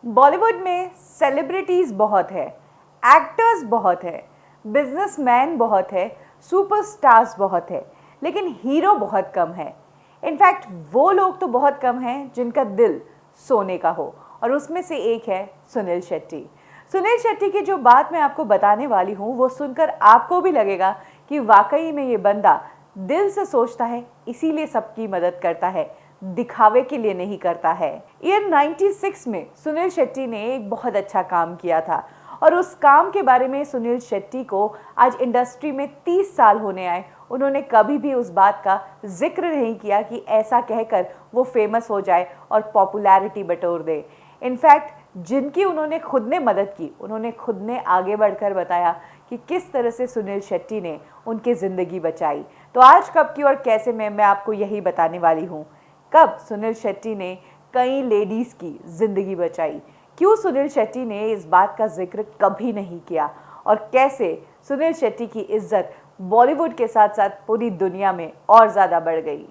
बॉलीवुड में सेलिब्रिटीज़ बहुत है, एक्टर्स बहुत है, बिजनेसमैन बहुत है, सुपरस्टार्स बहुत है, लेकिन हीरो बहुत कम है। इनफैक्ट वो लोग तो बहुत कम हैं जिनका दिल सोने का हो, और उसमें से एक है सुनील शेट्टी। सुनील शेट्टी की जो बात मैं आपको बताने वाली हूँ वो सुनकर आपको भी लगेगा कि वाकई में ये बंदा दिल से सोचता है, इसीलिए सबकी मदद करता है, दिखावे के लिए नहीं करता है। ईयर 96 में सुनील शेट्टी ने एक बहुत अच्छा काम किया था, और उस काम के बारे में सुनील शेट्टी को आज इंडस्ट्री में 30 साल होने आए, उन्होंने कभी भी उस बात का जिक्र नहीं किया कि ऐसा कहकर वो फेमस हो जाए और पॉपुलैरिटी बटोर दे। इनफैक्ट जिनकी उन्होंने खुद ने मदद की, उन्होंने खुद ने आगे बढ़कर बताया कि किस तरह से सुनील शेट्टी ने उनकी ज़िंदगी बचाई। तो आज कब की और कैसे में मैं आपको यही बताने वाली हूँ, कब सुनील शेट्टी ने कई लेडीज़ की ज़िंदगी बचाई, क्यों सुनील शेट्टी ने इस बात का जिक्र कभी नहीं किया, और कैसे सुनील शेट्टी की इज्जत बॉलीवुड के साथ साथ पूरी दुनिया में और ज़्यादा बढ़ गई।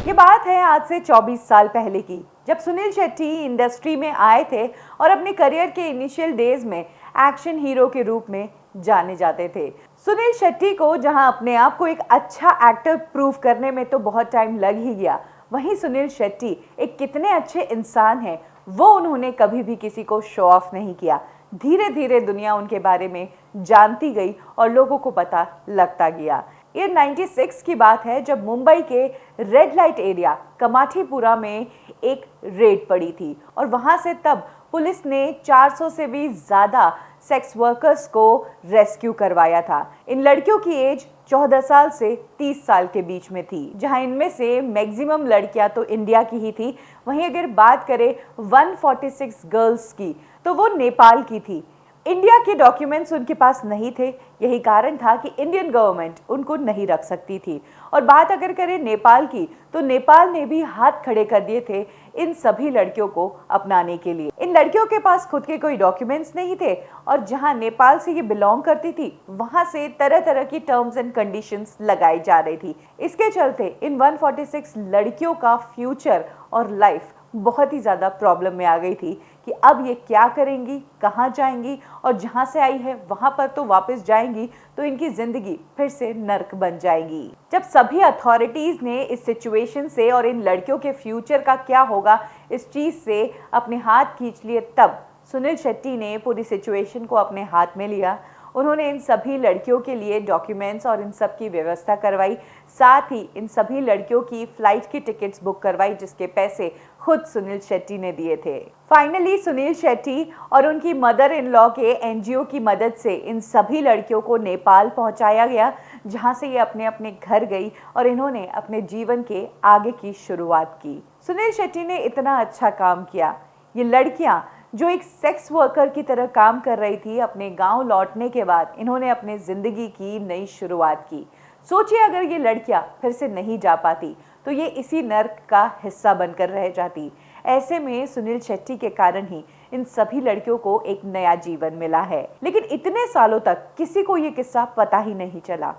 ये बात है आज से 24 साल पहले की, जब सुनील शेट्टी इंडस्ट्री में आए थे और अपने करियर के इनिशियल डेज में एक्शन हीरो के रूप में जाने जाते थे। सुनील शेट्टी को जहां अपने आप को एक अच्छा एक्टर प्रूव करने में तो बहुत टाइम लग ही गया, वहीं सुनील शेट्टी एक कितने अच्छे इंसान हैं वो उन्होंने कभी भी किसी को शो ऑफ नहीं किया। धीरे धीरे दुनिया उनके बारे में जानती गई और लोगों को पता लगता गया। ये 96 की बात है, जब मुंबई के रेड लाइट एरिया कमाठीपुरा में एक रेड पड़ी थी, और वहां से तब पुलिस ने 400 से भी ज़्यादा सेक्स वर्कर्स को रेस्क्यू करवाया था। इन लड़कियों की एज 14 साल से 30 साल के बीच में थी, जहां इनमें से मैक्सिमम लड़कियां तो इंडिया की ही थी। वहीं अगर बात करें 146 गर्ल्स की, तो वो नेपाल की थी। इंडिया के डॉक्यूमेंट्स उनके पास नहीं थे, यही कारण था कि इंडियन गवर्नमेंट उनको नहीं रख सकती थी। और बात अगर करें नेपाल की, तो नेपाल ने भी हाथ खड़े कर दिए थे इन सभी लड़कियों को अपनाने के लिए। इन लड़कियों के पास खुद के कोई डॉक्यूमेंट्स नहीं थे, और जहां नेपाल से ये बिलोंग करती थी वहां से तरह तरह की टर्म्स एंड कंडीशंस लगाई जा रही थी। इसके चलते इन 146 लड़कियों का फ्यूचर और लाइफ बहुत ही ज़्यादा प्रॉब्लम में आ गई थी कि अब ये क्या करेंगी, कहाँ जाएंगी, और जहाँ से आई है वहाँ पर तो वापस जाएंगी तो इनकी ज़िंदगी फिर से नर्क बन जाएगी। जब सभी अथॉरिटीज़ ने इस सिचुएशन से और इन लड़कियों के फ्यूचर का क्या होगा इस चीज़ से अपने हाथ खींच लिए, तब सुनील शेट्टी ने पूरी सिचुएशन को अपने हाथ में लिया। उन्होंने इन सभी लड़कियों के लिए डॉक्यूमेंट्स और इन सब की व्यवस्था करवाई, साथ ही इन सभी लड़कियों की फ्लाइट की टिकट्स बुक करवाई, जिसके पैसे खुद सुनील शेट्टी ने दिए थे। फाइनली सुनील शेट्टी और उनकी मदर इन लॉ के एनजीओ की मदद से इन सभी लड़कियों को नेपाल पहुंचाया गया, जहां से ये अपने अपने घर गई और इन्होंने अपने जीवन के आगे की शुरुआत की। सुनील शेट्टी ने इतना अच्छा काम किया, ये लड़कियां जो एक सेक्स वर्कर की तरह काम कर रही थी, अपने गांव लौटने के बाद इन्होंने अपने ज़िंदगी की नई शुरुआत की। सोचिए अगर ये लड़कियां फिर से नहीं जा पाती तो ये इसी नर्क का हिस्सा बनकर रह जाती। ऐसे में सुनील शेट्टी के कारण ही इन सभी लड़कियों को एक नया जीवन मिला है, लेकिन इतने सालों तक किसी को ये किस्सा पता ही नहीं चला।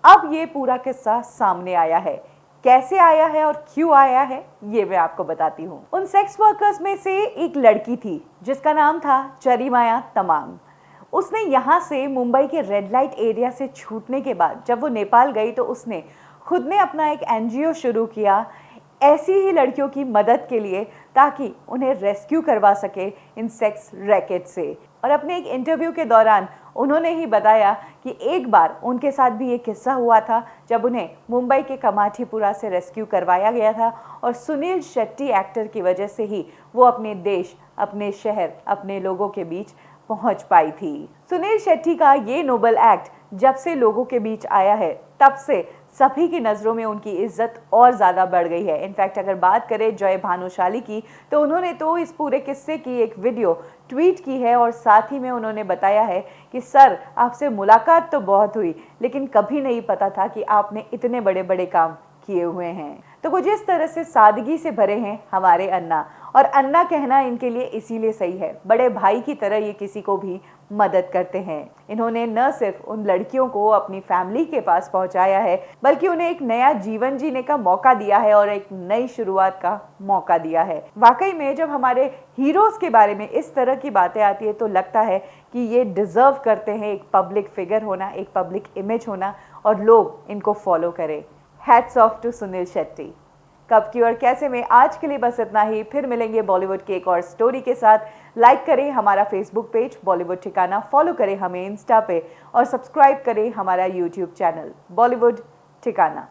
अब ये पूरा किस्सा सामने आया है, कैसे आया है और क्यों आया है ये मैं आपको बताती हूँ। उन सेक्स वर्कर्स में से एक लड़की थी जिसका नाम था चरीमाया तमांग। उसने यहाँ से मुंबई के रेड लाइट एरिया से छूटने के बाद जब वो नेपाल गई तो उसने खुद ने अपना एक एनजीओ शुरू किया ऐसी ही लड़कियों की मदद के लिए, ताकि उन्हें रेस्क्यू करवा सके इन सेक्स रैकेट से। और अपने एक इंटरव्यू के दौरान उन्होंने ही बताया कि एक बार उनके साथ भी ये किस्सा हुआ था, जब उन्हें मुंबई के कमाठीपुरा से रेस्क्यू करवाया गया था, और सुनील शेट्टी एक्टर की वजह से ही वो अपने देश, अपने शहर, अपने लोगों के बीच पहुंच पाई थी। सुनील शेट्टी का ये नोबल एक्ट जब से लोगों के बीच आया है, तब से सभी की नज़रों में उनकी इज्जत और ज़्यादा बढ़ गई है। इनफैक्ट अगर बात करें जय भानुशाली की, तो उन्होंने तो इस पूरे किस्से की एक वीडियो ट्वीट की है, और साथ ही में उन्होंने बताया है कि सर आपसे मुलाकात तो बहुत हुई, लेकिन कभी नहीं पता था कि आपने इतने बड़े बड़े काम किए हुए हैं। तो कुछ इस तरह से सादगी से भरे हैं हमारे अन्ना, और अन्ना कहना इनके लिए इसीलिए सही है, बड़े भाई की तरह ये किसी को भी मदद करते हैं। इन्होंने न सिर्फ उन लड़कियों को अपनी फैमिली के पास पहुंचाया है, बल्कि उन्हें एक नया जीवन जीने का मौका दिया है और एक नई शुरुआत का मौका दिया है। वाकई में जब हमारे हीरोज के बारे में इस तरह की बातें आती है तो लगता है कि ये डिजर्व करते हैं एक पब्लिक फिगर होना, एक पब्लिक इमेज होना, और लोग इनको फॉलो करें। Hats off to Sunil Shetty. कब की और कैसे में आज के लिए बस इतना ही। फिर मिलेंगे बॉलीवुड की एक और स्टोरी के साथ। लाइक करें हमारा फेसबुक पेज बॉलीवुड ठिकाना, फॉलो करें हमें इंस्टा पे और सब्सक्राइब करें हमारा यूट्यूब चैनल बॉलीवुड ठिकाना।